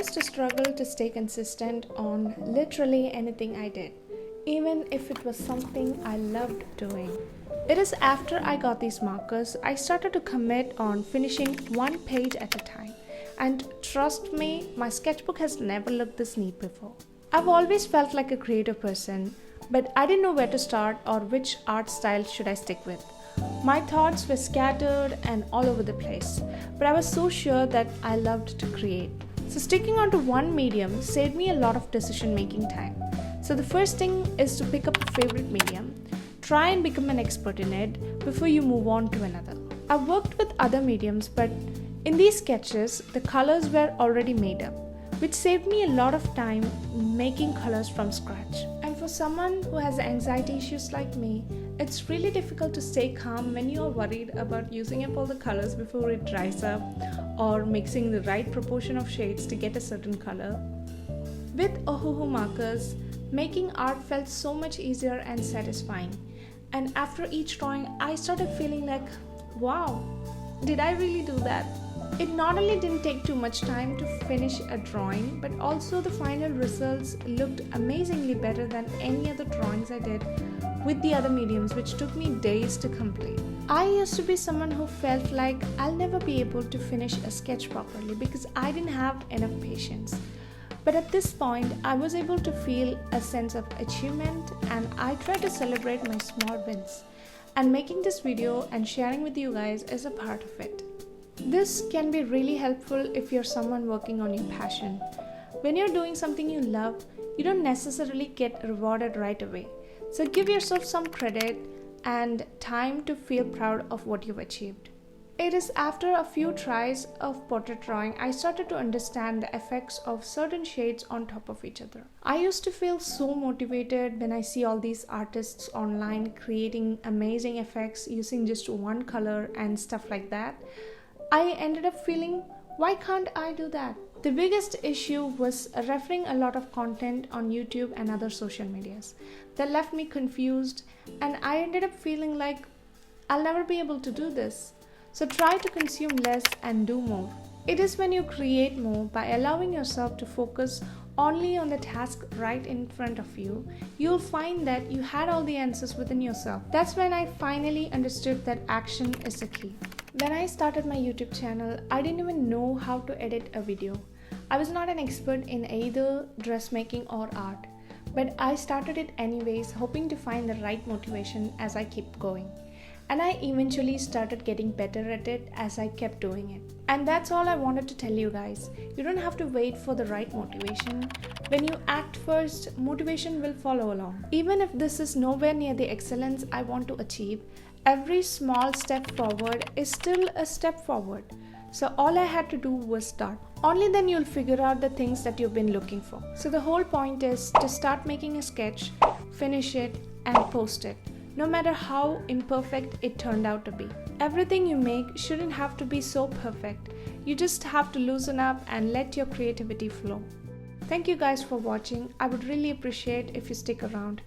used to struggle to stay consistent on literally anything I did, even if it was something I loved doing. It is after I got these markers, I started to commit on finishing one page at a time. And trust me, my sketchbook has never looked this neat before. I've always felt like a creative person, but I didn't know where to start or which art style should I stick with. My thoughts were scattered and all over the place, but I was so sure that I loved to create. So sticking onto one medium saved me a lot of decision making time. So the first thing is to pick up a favorite medium. Try and become an expert in it before you move on to another. I've worked with other mediums, but in these sketches, the colors were already made up, which saved me a lot of time making colors from scratch. And for someone who has anxiety issues like me, it's really difficult to stay calm when you are worried about using up all the colors before it dries up or mixing the right proportion of shades to get a certain color. With Ohuhu markers, making art felt so much easier and satisfying. And after each drawing, I started feeling like, wow, did I really do that? It not only didn't take too much time to finish a drawing, but also the final results looked amazingly better than any other drawings I did with the other mediums, which took me days to complete. I used to be someone who felt like I'll never be able to finish a sketch properly because I didn't have enough patience. But at this point, I was able to feel a sense of achievement, and I try to celebrate my small wins. And making this video and sharing with you guys is a part of it. This can be really helpful if you're someone working on your passion. When you're doing something you love, you don't necessarily get rewarded right away. So give yourself some credit and time to feel proud of what you've achieved. It is after a few tries of portrait drawing I started to understand the effects of certain shades on top of each other. I used to feel so motivated when I see all these artists online creating amazing effects using just one color and stuff like that. I ended up feeling, why can't I do that? The biggest issue was referring a lot of content on YouTube and other social medias. That left me confused, and I ended up feeling like I'll never be able to do this. So try to consume less and do more. It is when you create more by allowing yourself to focus only on the task right in front of you, you'll find that you had all the answers within yourself. That's when I finally understood that action is the key. When I started my YouTube channel, I didn't even know how to edit a video. I was not an expert in either dressmaking or art, but I started it anyways, hoping to find the right motivation as I keep going. And I eventually started getting better at it as I kept doing it. And that's all I wanted to tell you guys. You don't have to wait for the right motivation. When you act first, motivation will follow along. Even if this is nowhere near the excellence I want to achieve, every small step forward is still a step forward. So all I had to do was start. Only then you'll figure out the things that you've been looking for. So the whole point is to start making a sketch, finish it, and post it. No matter how imperfect it turned out to be. Everything you make shouldn't have to be so perfect. You just have to loosen up and let your creativity flow. Thank you guys for watching. I would really appreciate if you stick around.